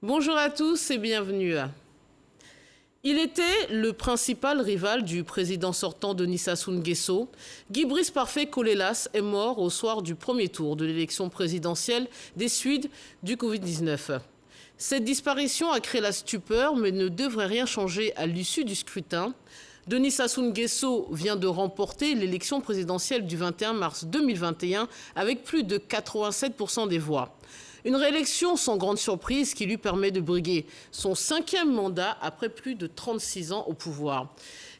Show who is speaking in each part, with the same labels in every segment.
Speaker 1: Bonjour à tous et bienvenue. Il était le principal rival du président sortant Denis Sassou Nguesso. Guy Brice Parfait Colélas est mort au soir du premier tour de l'élection présidentielle des suites du Covid-19. Cette disparition a créé la stupeur, mais ne devrait rien changer à l'issue du scrutin. Denis Sassou Nguesso vient de remporter l'élection présidentielle du 21 mars 2021 avec plus de 87% des voix. Une réélection sans grande surprise qui lui permet de briguer son 5e mandat après plus de 36 ans au pouvoir.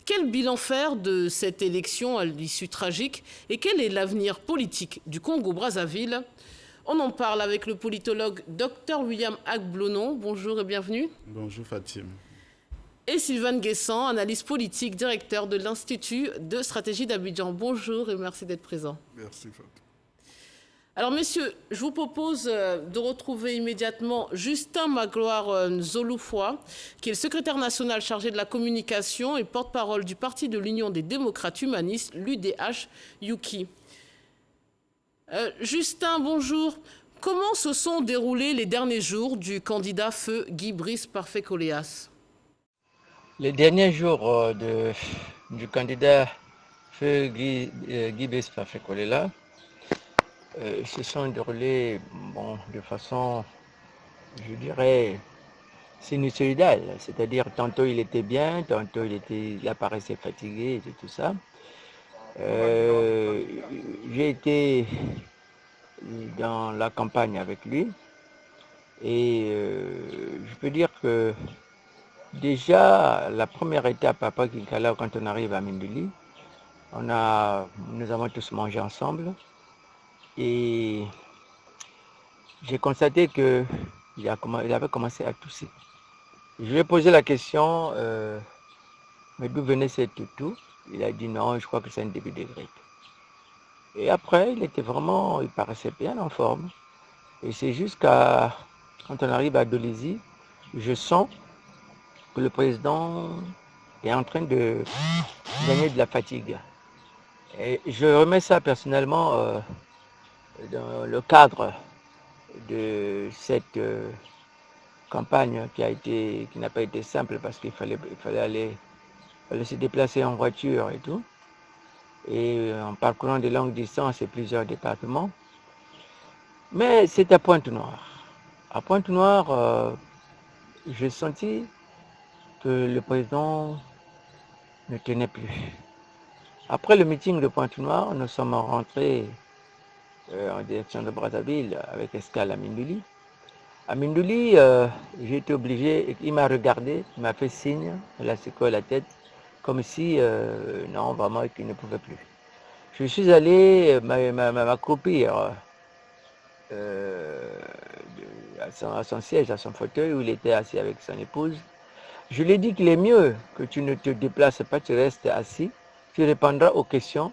Speaker 1: Quel bilan faire de cette élection à l'issue tragique et quel est l'avenir politique du Congo-Brazzaville? On en parle avec le politologue Dr William Agblonon. Bonjour et bienvenue.
Speaker 2: Bonjour Fatim.
Speaker 1: Et Sylvain Guessant, analyste politique, directeur de l'Institut de stratégie d'Abidjan. Bonjour et merci d'être présent.
Speaker 2: Merci Fatim.
Speaker 1: Alors messieurs, je vous propose de retrouver immédiatement Justin Magloire Nzolufwa, qui est le secrétaire national chargé de la communication et porte-parole du Parti de l'Union des démocrates humanistes, l'UDH-UKI. Justin, bonjour. Comment se sont déroulés les derniers jours du candidat feu Guy Brice Parfait Coléas?
Speaker 3: Les derniers jours du candidat feu Guy Brice Parfait Coléas se sont déroulés de façon, je dirais, sinusoïdale. C'est-à-dire, tantôt il était bien, tantôt il apparaissait fatigué et tout ça. J'ai été dans la campagne avec lui et je peux dire que déjà, la première étape à Pakinkala, quand on arrive à Mindouli, nous avons tous mangé ensemble. Et j'ai constaté qu'il avait commencé à tousser. Je lui ai posé la question, mais d'où venait cette toux? Il a dit non, je crois que c'est un début de grippe. Et après, il paraissait bien en forme. Et c'est juste quand on arrive à Dolisie, je sens que le président est en train de gagner de la fatigue. Et je remets ça personnellement dans le cadre de cette campagne qui n'a pas été simple parce qu'il fallait se déplacer en voiture et tout, et en parcourant de longues distances et plusieurs départements. Mais c'est à Pointe-Noire. À Pointe-Noire, j'ai senti que le président ne tenait plus. Après le meeting de Pointe-Noire, nous sommes rentrés en direction de Brazzaville avec escale à Mindouli. À Mindouli, j'ai été obligé, il m'a regardé, il m'a fait signe, il a secoué la tête, comme si, non, vraiment, qu'il ne pouvait plus. Je suis allé m'accroupir à son siège, à son fauteuil où il était assis avec son épouse. Je lui ai dit qu'il est mieux que tu ne te déplaces pas, tu restes assis, tu répondras aux questions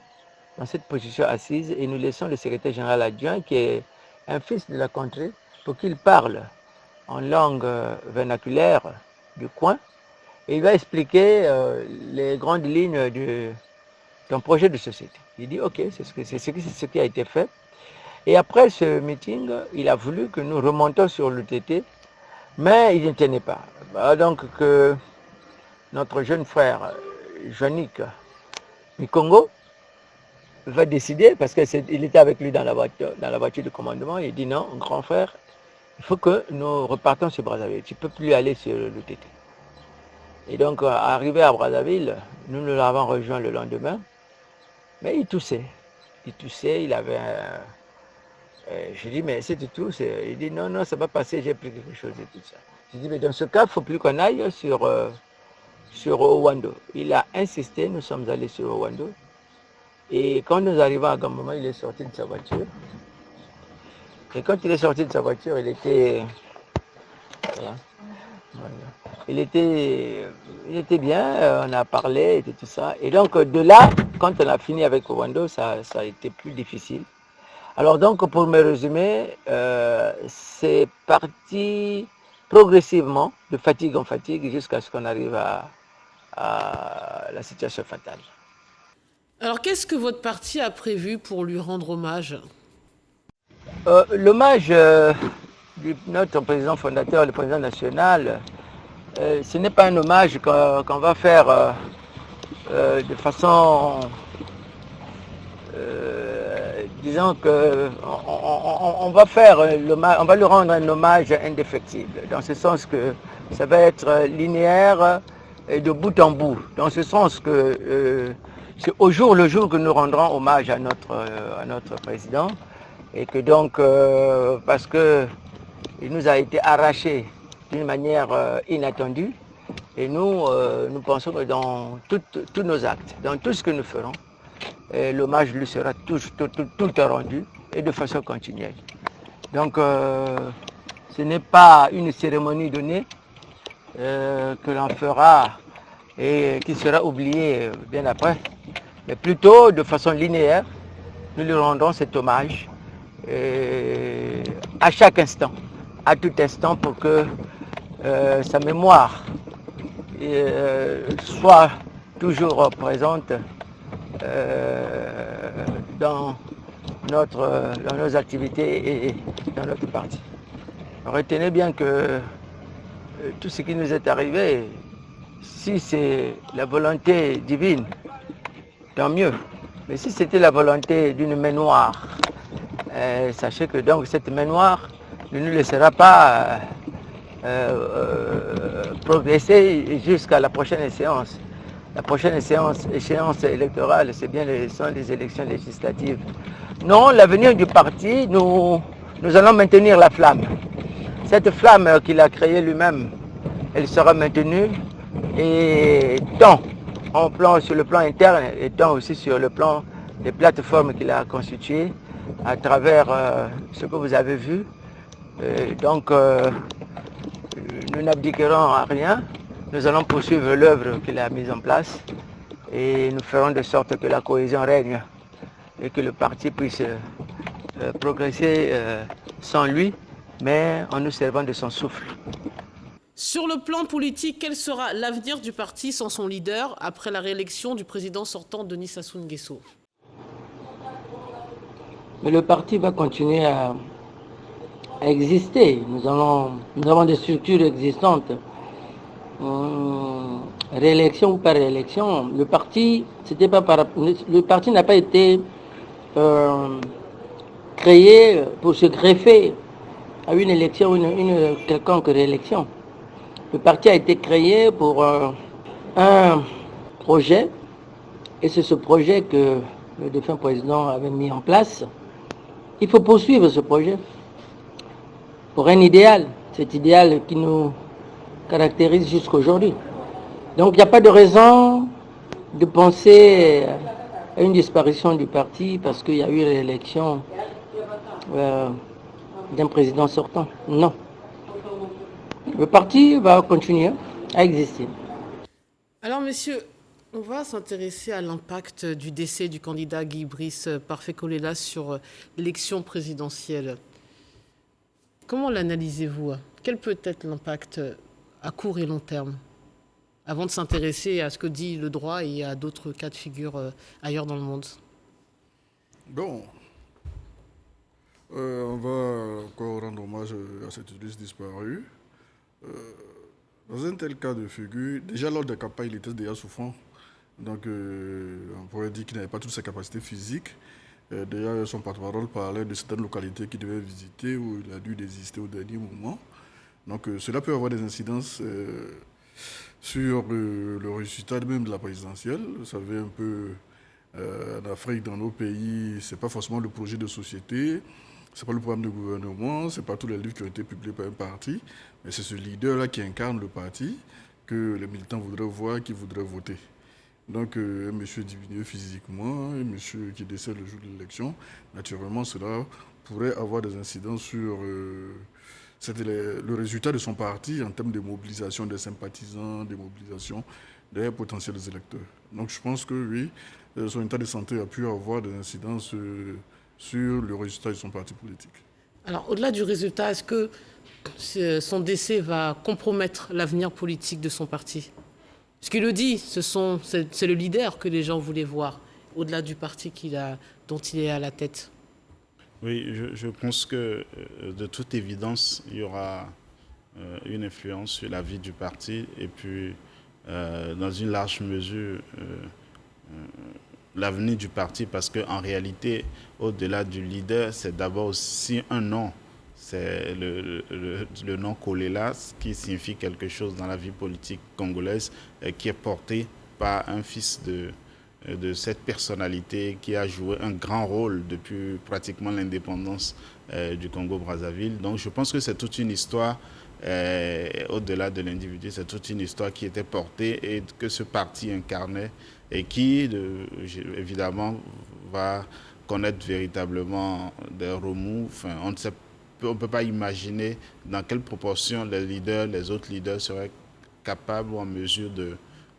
Speaker 3: dans cette position assise et nous laissons le secrétaire général adjoint qui est un fils de la contrée pour qu'il parle en langue vernaculaire du coin et il va expliquer les grandes lignes d'un projet de société. Il dit ok, c'est ce qui a été fait. Et après ce meeting, il a voulu que nous remontions sur le TT, mais il ne tenait pas. Donc que notre jeune frère, Jeannick Mikongo, va décider, parce qu'il était avec lui dans la voiture de commandement, il dit non, grand frère, il faut que nous repartons sur Brazzaville, tu ne peux plus aller sur le TT. Et donc, arrivé à Brazzaville, nous l'avons rejoint le lendemain, mais il toussait, il avait je dis, mais c'est tout, il dit non, ça va passer, j'ai pris quelque chose et tout ça. Je dis, mais dans ce cas, il ne faut plus qu'on aille sur Owando. Il a insisté, nous sommes allés sur Owando. Et quand nous arrivons à Gambama, il est sorti de sa voiture. Et quand il est sorti de sa voiture, il était bien, on a parlé et tout ça. Et donc de là, quand on a fini avec Owando, ça a été plus difficile. Alors donc pour me résumer, c'est parti progressivement, de fatigue en fatigue, jusqu'à ce qu'on arrive à la situation fatale.
Speaker 1: Alors qu'est-ce que votre parti a prévu pour lui rendre hommage?
Speaker 3: L'hommage notre président fondateur, le président national, ce n'est pas un hommage qu'on va faire de façon, disons que on va faire on va lui rendre un hommage indéfectible, dans ce sens que ça va être linéaire et de bout en bout, dans ce sens que c'est au jour le jour que nous rendrons hommage à notre président, et que donc, parce qu'il nous a été arraché d'une manière inattendue, et nous pensons que dans tous nos actes, dans tout ce que nous ferons, l'hommage lui sera tout rendu, et de façon continuelle. Donc, ce n'est pas une cérémonie donnée que l'on fera et qui sera oubliée bien après, mais plutôt de façon linéaire, nous lui rendons cet hommage à chaque instant, à tout instant, pour que sa mémoire soit toujours présente dans nos activités et dans notre parti. Retenez bien que tout ce qui nous est arrivé, si c'est la volonté divine, tant mieux. Mais si c'était la volonté d'une main noire, sachez que donc cette main noire ne nous laissera pas progresser jusqu'à la prochaine échéance. La prochaine échéance électorale, c'est bien sont les élections législatives. Non, l'avenir du parti, nous allons maintenir la flamme. Cette flamme qu'il a créée lui-même, elle sera maintenue, et tant sur le plan interne et tant aussi sur le plan des plateformes qu'il a constituées à travers ce que vous avez vu. Donc, nous n'abdiquerons à rien. Nous allons poursuivre l'œuvre qu'il a mise en place, et nous ferons de sorte que la cohésion règne et que le parti puisse progresser sans lui, mais en nous servant de son souffle.
Speaker 1: Sur le plan politique, quel sera l'avenir du parti sans son leader après la réélection du président sortant Denis Sassou Nguesso?
Speaker 2: Mais le parti va continuer à exister. Nous avons des structures existantes. Réélection ou pas réélection, le parti n'a pas été créé pour se greffer à une élection ou une quelconque réélection. Le parti a été créé pour un projet, et c'est ce projet que le défunt président avait mis en place. Il faut poursuivre ce projet pour un idéal, cet idéal qui nous caractérise jusqu'aujourd'hui. Donc il n'y a pas de raison de penser à une disparition du parti parce qu'il y a eu l'élection d'un président sortant. Non. Le parti va continuer à exister.
Speaker 1: Alors, messieurs, on va s'intéresser à l'impact du décès du candidat Guy-Brice Parfait-Kolélas sur l'élection présidentielle. Comment l'analysez-vous? Quel peut être l'impact à court et long terme, avant de s'intéresser à ce que dit le droit et à d'autres cas de figure ailleurs dans le monde?
Speaker 4: Bon, on va encore rendre hommage à cet illustre disparu. Dans un tel cas de figure, déjà lors de la campagne, il était déjà souffrant. Donc, on pourrait dire qu'il n'avait pas toutes ses capacités physiques. D'ailleurs, son porte-parole parlait de certaines localités qu'il devait visiter où il a dû désister au dernier moment. Donc, cela peut avoir des incidences sur le résultat même de la présidentielle. Vous savez, un peu en Afrique, dans nos pays, ce n'est pas forcément le projet de société, ce n'est pas le programme de gouvernement, ce n'est pas tous les livres qui ont été publiés par un parti, mais c'est ce leader-là qui incarne le parti que les militants voudraient voir, qui voudraient voter. Donc, un monsieur diminué physiquement, un monsieur qui décède le jour de l'élection, naturellement, cela pourrait avoir des incidences sur le résultat de son parti en termes de mobilisation des sympathisants, de mobilisation des potentiels électeurs. Donc, je pense que oui, son état de santé a pu avoir des incidences sur le résultat de son parti politique.
Speaker 1: Alors, au-delà du résultat, est-ce que son décès va compromettre l'avenir politique de son parti? Ce qu'il le dit, c'est le leader que les gens voulaient voir, au-delà du parti dont il est à la tête.
Speaker 5: Oui, je pense que de toute évidence, il y aura une influence sur la vie du parti et puis dans une large mesure l'avenir du parti parce qu'en réalité, au-delà du leader, c'est d'abord aussi un nom. C'est le nom Kolelas qui signifie quelque chose dans la vie politique congolaise qui est porté par un fils de cette personnalité qui a joué un grand rôle depuis pratiquement l'indépendance du Congo-Brazzaville. Donc je pense que c'est toute une histoire, au-delà de l'individu, c'est toute une histoire qui était portée et que ce parti incarnait et qui, évidemment, va connaître véritablement des remous. Enfin, on ne peut pas imaginer dans quelle proportion les autres leaders seraient capables ou en mesure de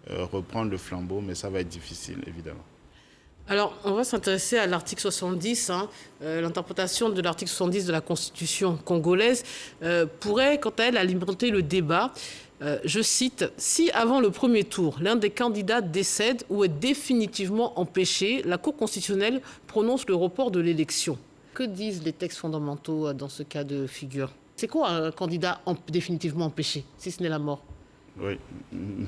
Speaker 5: reprendre le flambeau, mais ça va être difficile, évidemment.
Speaker 1: Alors, on va s'intéresser à l'article 70. L'interprétation de l'article 70 de la Constitution congolaise pourrait, quant à elle, alimenter le débat. Je cite, « Si avant le premier tour, l'un des candidats décède ou est définitivement empêché, la Cour constitutionnelle prononce le report de l'élection. » Que disent les textes fondamentaux dans ce cas de figure? C'est quoi un candidat définitivement empêché, si ce n'est la mort?
Speaker 5: Oui,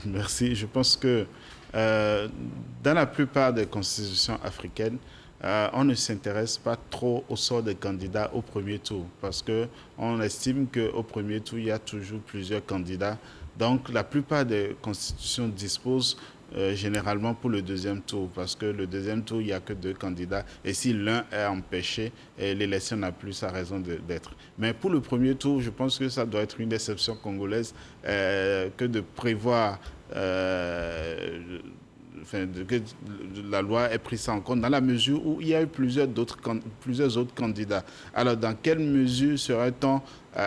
Speaker 5: merci. Je pense que dans la plupart des constitutions africaines, on ne s'intéresse pas trop au sort des candidats au premier tour parce qu'on estime qu'au premier tour, il y a toujours plusieurs candidats. Donc, la plupart des constitutions disposent généralement pour le deuxième tour parce que le deuxième tour, il n'y a que 2 candidats et si l'un est empêché, l'élection n'a plus sa raison d'être. Mais pour le premier tour, je pense que ça doit être une déception congolaise que de prévoir que la ait pris ça en compte dans la mesure où il y a eu plusieurs autres candidats. Alors, dans quelle mesure serait-on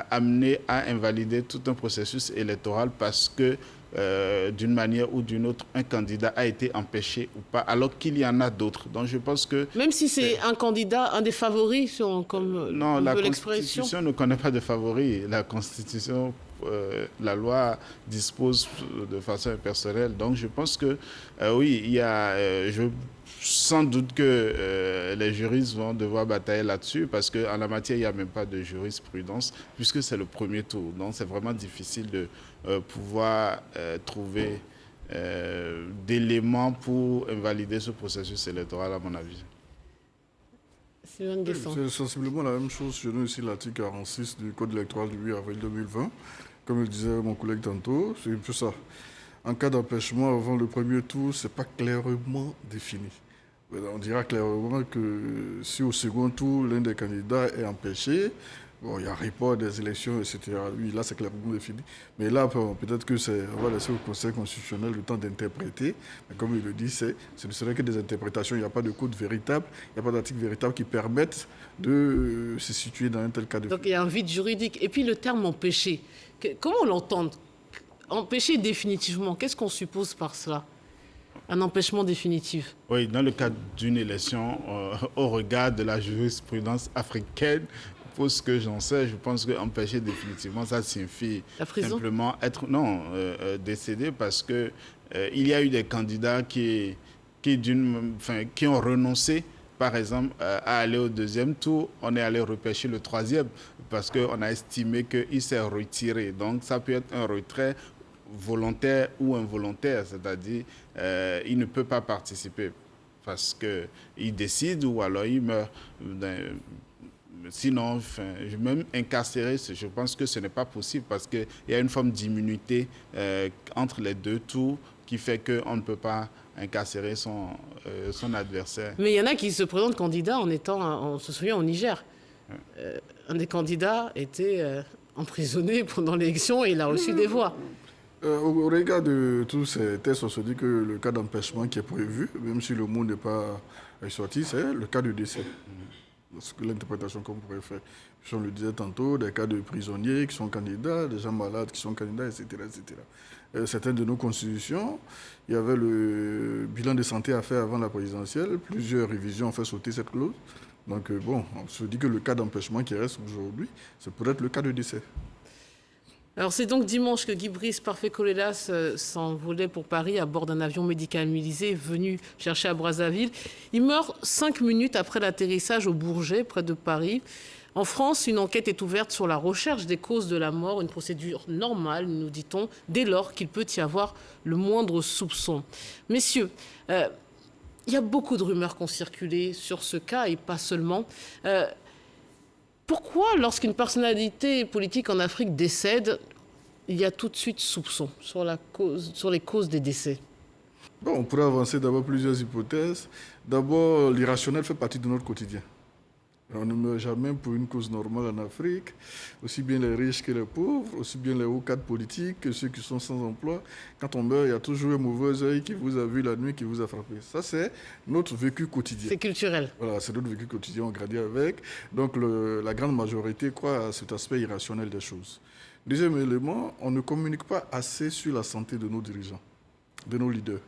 Speaker 5: amené à invalider tout un processus électoral parce que d'une manière ou d'une autre, un candidat a été empêché ou pas, alors qu'il y en a d'autres. Donc je pense que...
Speaker 1: Même si c'est un candidat, un des favoris, comme
Speaker 5: non, la
Speaker 1: l'expression.
Speaker 5: Constitution ne connaît pas de favoris. La Constitution, la loi dispose de façon impersonnelle. Donc je pense que, oui, il y a... sans doute que les juristes vont devoir batailler là-dessus parce qu'en la matière, il n'y a même pas de jurisprudence puisque c'est le premier tour. Donc c'est vraiment difficile de pouvoir trouver d'éléments pour invalider ce processus électoral, à mon avis.
Speaker 4: C'est sensiblement la même chose chez nous ici, l'article 46 du Code électoral du 8 avril 2020. Comme le disait mon collègue tantôt, c'est un peu ça. En cas d'empêchement avant le premier tour, ce n'est pas clairement défini. On dira clairement que si au second tour, l'un des candidats est empêché, bon, il y a report des élections, etc. Oui, là, c'est clairement défini. Mais là, peut-être que on va laisser au Conseil constitutionnel le temps d'interpréter. Mais comme il le dit, ce ne serait que des interprétations. Il n'y a pas de code véritable, il n'y a pas d'article véritable qui permettent de se situer dans un tel cas de
Speaker 1: Donc, il y a un vide juridique. Et puis, le terme empêché, comment on l'entend? Empêché définitivement, qu'est-ce qu'on suppose par cela? Un empêchement définitif?
Speaker 5: Oui, dans le cadre d'une élection, au regard de la jurisprudence africaine, pour ce que j'en sais, je pense qu'empêcher définitivement, ça signifie simplement être décédé parce que il y a eu des candidats qui ont renoncé, par exemple, à aller au deuxième tour. On est allé repêcher le troisième parce qu'on a estimé qu'il s'est retiré. Donc, ça peut être un retrait volontaire ou involontaire, c'est-à-dire il ne peut pas participer parce qu'il décide ou alors il meurt. Sinon, même incarcéré, je pense que ce n'est pas possible parce qu'il y a une forme d'immunité entre les 2 tours qui fait qu'on ne peut pas incarcérer son adversaire.
Speaker 1: Mais il y en a qui se présentent candidats on se souvient, au Niger. Un des candidats était emprisonné pendant l'élection et il a reçu des voix.
Speaker 4: Au regard de tous ces tests, on se dit que le cas d'empêchement qui est prévu, même si le mot n'est pas sorti, c'est le cas de décès. C'est l'interprétation qu'on pourrait faire. On le disait tantôt, des cas de prisonniers qui sont candidats, des gens malades qui sont candidats, etc. etc. Certaines de nos constitutions, il y avait le bilan de santé à faire avant la présidentielle. Plusieurs révisions ont fait sauter cette clause. Donc, bon, on se dit que le cas d'empêchement qui reste aujourd'hui, c'est peut-être le cas de décès.
Speaker 1: Alors c'est donc dimanche que Guy Brice Parfait Colélas s'envolait pour Paris à bord d'un avion médicalisé venu chercher à Brazzaville. Il meurt 5 minutes après l'atterrissage au Bourget, près de Paris. En France, une enquête est ouverte sur la recherche des causes de la mort, une procédure normale, nous dit-on, dès lors qu'il peut y avoir le moindre soupçon. Messieurs, il y a beaucoup de rumeurs qui ont circulé sur ce cas et pas seulement. Pourquoi, lorsqu'une personnalité politique en Afrique décède, il y a tout de suite soupçon sur les causes des décès?
Speaker 4: Bon, on pourrait avancer d'abord plusieurs hypothèses. D'abord, l'irrationnel fait partie de notre quotidien. On ne meurt jamais pour une cause normale en Afrique, aussi bien les riches que les pauvres, aussi bien les hauts cadres politiques que ceux qui sont sans emploi. Quand on meurt, il y a toujours un mauvais œil qui vous a vu la nuit, qui vous a frappé. Ça, c'est notre vécu quotidien.
Speaker 1: C'est culturel.
Speaker 4: Voilà, c'est notre vécu quotidien, on grandit avec. Donc, la grande majorité croit à cet aspect irrationnel des choses. Deuxième élément, on ne communique pas assez sur la santé de nos dirigeants, de nos leaders.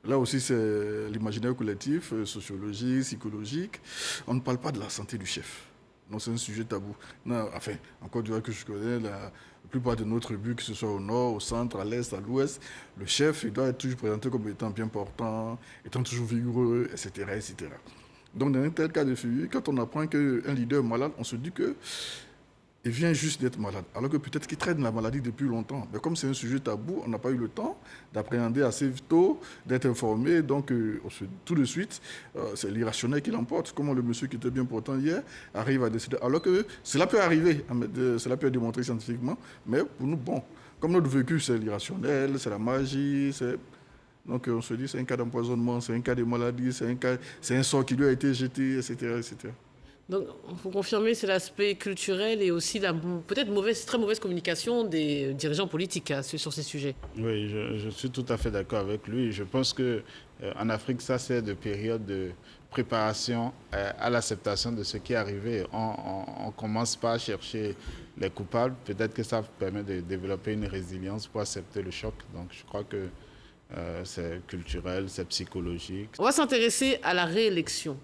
Speaker 4: Là aussi, c'est l'imaginaire collectif, sociologique, psychologique. On ne parle pas de la santé du chef. Non, c'est un sujet tabou. Non, enfin, encore du moins que je connais, la plupart de nos tribus, que ce soit au nord, au centre, à l'est, à l'ouest, le chef, il doit être toujours présenté comme étant bien portant, étant toujours vigoureux, etc., etc. Donc, dans un tel cas de figure, quand on apprend qu'un leader est malade, on se dit que il vient juste d'être malade, alors que peut-être qu'il traîne la maladie depuis longtemps. Mais comme c'est un sujet tabou, on n'a pas eu le temps d'appréhender assez tôt, d'être informé. Donc, tout de suite, c'est l'irrationnel qui l'emporte. Comment le monsieur qui était bien portant hier arrive à décider. Alors que cela peut arriver, cela peut être démontré scientifiquement. Mais pour nous, bon, comme notre vécu, c'est l'irrationnel, c'est la magie, donc on se dit c'est un cas d'empoisonnement, c'est un cas de maladie, c'est un sort qui lui a été jeté, etc., etc.
Speaker 1: Donc, il faut confirmer, c'est l'aspect culturel et aussi la peut-être très mauvaise communication des dirigeants politiques sur ces sujets.
Speaker 5: Oui, je suis tout à fait d'accord avec lui. Je pense qu'en Afrique, ça, c'est de périodes de préparation à l'acceptation de ce qui est arrivé. On ne commence pas à chercher les coupables. Peut-être que ça permet de développer une résilience pour accepter le choc. Donc, je crois que c'est culturel, c'est psychologique.
Speaker 1: On va s'intéresser à la réélection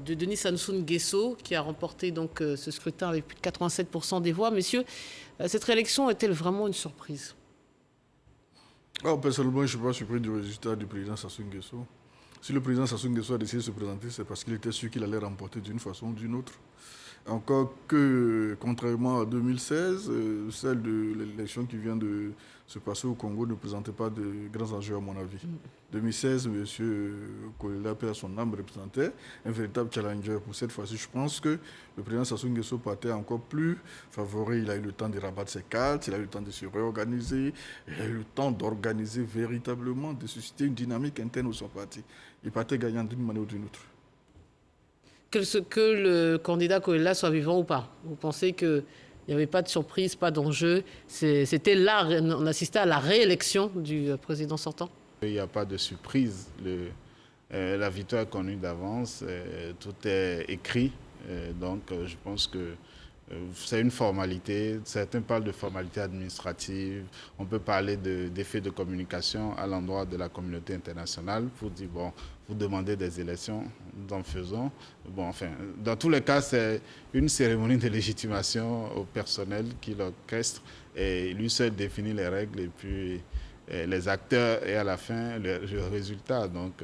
Speaker 1: de Denis Sassou Nguesso, qui a remporté donc ce scrutin avec plus de 87% des voix. Messieurs, cette réélection est-elle vraiment une surprise?
Speaker 4: Personnellement, je ne suis pas surpris du résultat du président Sassou Nguesso. Si le président Sassou Nguesso a décidé de se présenter, c'est parce qu'il était sûr qu'il allait remporter d'une façon ou d'une autre. Encore que, contrairement à 2016, celle de l'élection qui vient de se passer au Congo ne présentait pas de grands enjeux à mon avis. 2016, M. Kolela, paix à son âme, représentait un véritable challenger. Pour cette fois-ci, je pense que le président Sassou Nguesso partait encore plus favori. Il a eu le temps de rabattre ses cartes, il a eu le temps de se réorganiser, il a eu le temps d'organiser véritablement, de susciter une dynamique interne au son parti. Il partait gagnant d'une manière ou d'une autre.
Speaker 1: Que le candidat Kolela soit vivant ou pas. Vous pensez qu'il n'y avait pas de surprise, pas d'enjeu. C'était là, on assistait à la réélection du président sortant.
Speaker 5: Il n'y a pas de surprise. La victoire est connue d'avance. Tout est écrit. Donc, je pense que c'est une formalité. Certains parlent de formalité administrative. On peut parler d'effets de communication à l'endroit de la communauté internationale pour dire, bon, vous demandez des élections, nous en faisons. Bon, enfin, dans tous les cas, c'est une cérémonie de légitimation au personnel qui l'orchestre et lui seul définit les règles et puis les acteurs et à la fin, le résultat. Donc,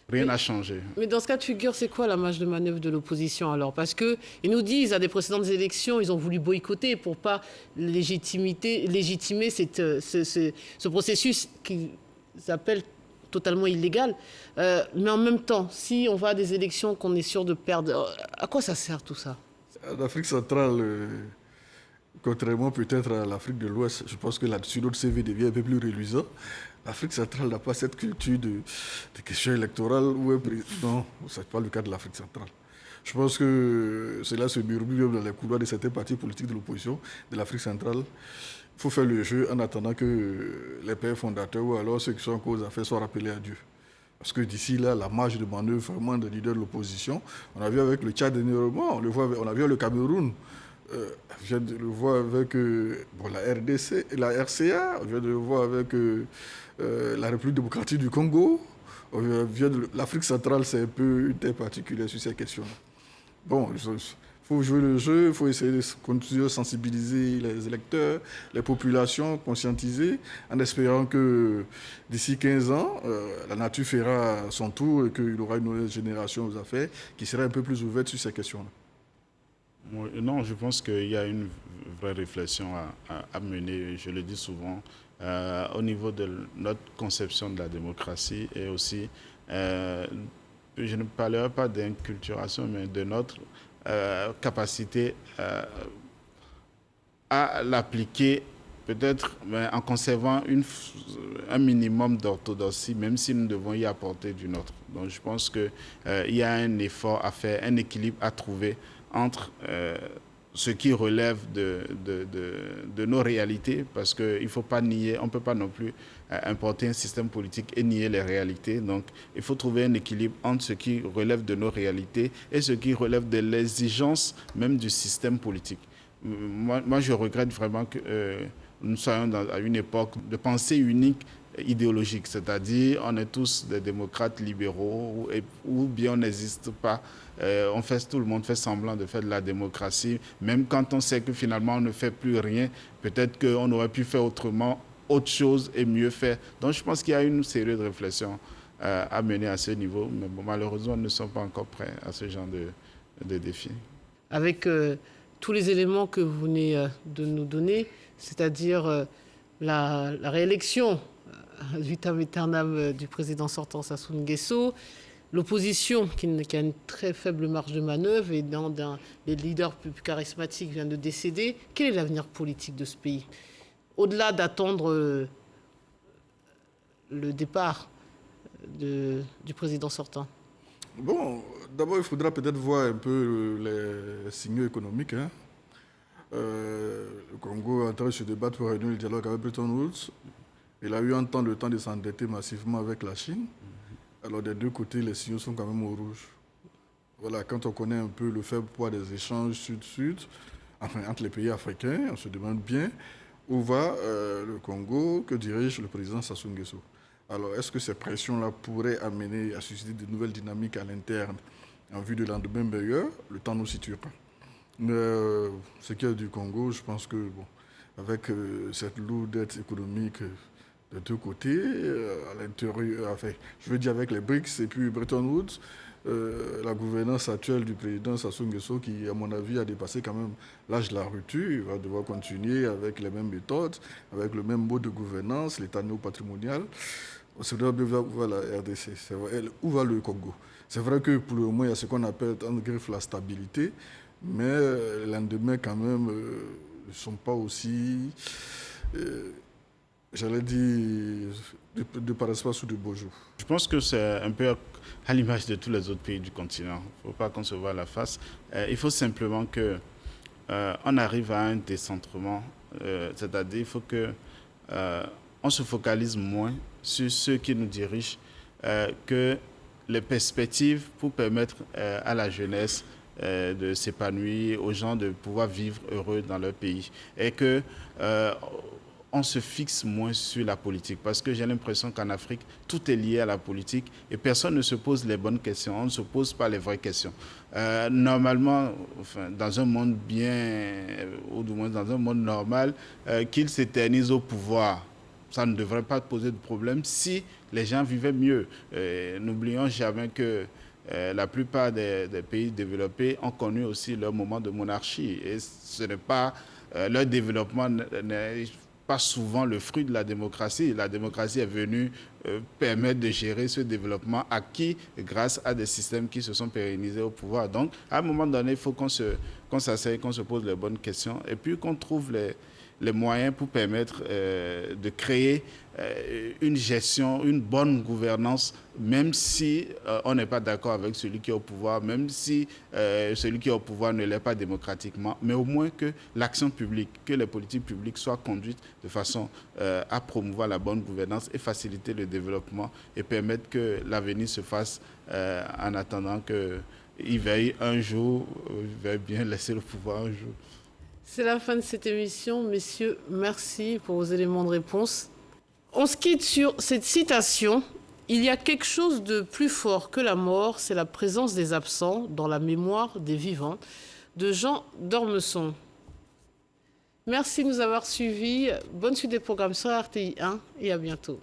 Speaker 5: rien n'a changé.
Speaker 1: Mais dans ce cas de figure, c'est quoi la marge de manœuvre de l'opposition alors? Parce qu'ils nous disent, à des précédentes élections, ils ont voulu boycotter pour ne pas légitimer ce processus qu'ils appellent totalement illégal. Mais en même temps, si on va à des élections qu'on est sûr de perdre, à quoi ça sert tout ça?
Speaker 4: L'Afrique centrale, contrairement peut-être à l'Afrique de l'Ouest, je pense que là-dessus, notre CV devient un peu plus reluisant. L'Afrique centrale n'a pas cette culture de questions électorales. Non, ce n'est pas le cas de l'Afrique centrale. Je pense que cela se murmure dans les couloirs de certains partis politiques de l'opposition de l'Afrique centrale. Il faut faire le jeu en attendant que les pères fondateurs ou alors ceux qui sont en cause d'affaires soient rappelés à Dieu. Parce que d'ici là, la marge de manœuvre vraiment des leaders de l'opposition, on a vu avec le Tchad dernièrement, on a vu le Cameroun, je viens de le voir avec la RDC, la RCA, on vient de le voir avec la République démocratique du Congo. L'Afrique centrale, c'est un peu une terre particulière sur ces questions. Bon, faut jouer le jeu, il faut essayer de continuer à sensibiliser les électeurs, les populations, conscientiser, en espérant que d'ici 15 ans, la nature fera son tour et qu'il y aura une nouvelle génération aux affaires qui sera un peu plus ouverte sur ces questions-là.
Speaker 5: Non, je pense qu'il y a une vraie réflexion à mener, je le dis souvent, au niveau de notre conception de la démocratie et aussi, je ne parlerai pas d'inculturation, mais de notre capacité à l'appliquer peut-être en conservant un minimum d'orthodoxie, même si nous devons y apporter du nôtre. Donc je pense qu'il y a un effort à faire, un équilibre à trouver entre ce qui relève de nos réalités, parce qu'il ne faut pas nier, on ne peut pas non plus importer un système politique et nier les réalités. Donc, il faut trouver un équilibre entre ce qui relève de nos réalités et ce qui relève de l'exigence même du système politique. Moi, je regrette vraiment que nous soyons à une époque de pensée unique idéologique, c'est-à-dire on est tous des démocrates libéraux ou bien on n'existe pas. Tout le monde fait semblant de faire de la démocratie, même quand on sait que finalement on ne fait plus rien, peut-être qu'on aurait pu faire autrement, autre chose et mieux faire. Donc je pense qu'il y a une série de réflexions à mener à ce niveau, mais bon, malheureusement, nous ne sommes pas encore prêts à ce genre de défi.
Speaker 1: Avec tous les éléments que vous venez de nous donner, c'est-à-dire la réélection vitam aeternam du président sortant Sassou Nguesso, l'opposition qui a une très faible marge de manœuvre et les leaders plus charismatiques viennent de décéder, quel est l'avenir politique de ce pays? Au-delà d'attendre le départ du président sortant.
Speaker 4: Bon, d'abord, il faudra peut-être voir un peu les signaux économiques. Le Congo est en train de se débattre pour réunir le dialogue avec Bretton Woods. Il a eu un temps de s'endetter massivement avec la Chine. Alors, des deux côtés, les signaux sont quand même au rouge. Voilà, quand on connaît un peu le faible poids des échanges sud-sud, enfin, entre les pays africains, on se demande bien où va le Congo, que dirige le président Sassou Nguesso. Alors, est-ce que ces pressions-là pourraient amener à susciter de nouvelles dynamiques à l'interne en vue de lendemain meilleur? Le temps nous situera. Mais ce qui est du Congo, je pense que, bon, avec cette lourdeur économique de deux côtés, à l'intérieur, enfin, je veux dire avec les BRICS et puis Bretton Woods, la gouvernance actuelle du président Sassou Nguesso, qui, à mon avis, a dépassé quand même l'âge de la rupture, il va devoir continuer avec les mêmes méthodes, avec le même mode de gouvernance, l'État néo-patrimonial. On se demande où va la RDC, où va le Congo. C'est vrai que pour le moment, il y a ce qu'on appelle en griffe la stabilité, mais les lendemains, quand même, ne sont pas aussi, j'allais dire, de paraissent pas sous de beaux jours.
Speaker 5: Je pense que c'est un peu à l'image de tous les autres pays du continent. Il ne faut pas qu'on se voie à la face. Il faut simplement qu'on arrive à un décentrement, c'est-à-dire il faut qu'on se focalise moins sur ceux qui nous dirigent que les perspectives pour permettre à la jeunesse de s'épanouir, aux gens de pouvoir vivre heureux dans leur pays. Et que on se fixe moins sur la politique. Parce que j'ai l'impression qu'en Afrique, tout est lié à la politique et personne ne se pose les bonnes questions. On ne se pose pas les vraies questions. Normalement, enfin, dans un monde ou du moins dans un monde normal, qu'ils s'éternisent au pouvoir, ça ne devrait pas poser de problème si les gens vivaient mieux. N'oublions jamais que la plupart des pays développés ont connu aussi leur moment de monarchie. Et ce n'est pas leur développement n'est pas souvent le fruit de la démocratie. La démocratie est venue permettre de gérer ce développement acquis grâce à des systèmes qui se sont pérennisés au pouvoir. Donc, à un moment donné, il faut qu'on s'asseye, qu'on se pose les bonnes questions et puis qu'on trouve les moyens pour permettre de créer une gestion, une bonne gouvernance, même si on n'est pas d'accord avec celui qui est au pouvoir, même si celui qui est au pouvoir ne l'est pas démocratiquement, mais au moins que l'action publique, que les politiques publiques soient conduites de façon à promouvoir la bonne gouvernance et faciliter le développement et permettre que l'avenir se fasse en attendant qu'il veuille un jour, il veuille bien laisser le pouvoir un jour.
Speaker 1: C'est la fin de cette émission. Messieurs, merci pour vos éléments de réponse. On se quitte sur cette citation. Il y a quelque chose de plus fort que la mort, c'est la présence des absents dans la mémoire des vivants. de Jean d'Ormesson. Merci de nous avoir suivis. Bonne suite des programmes sur RTI 1 et à bientôt.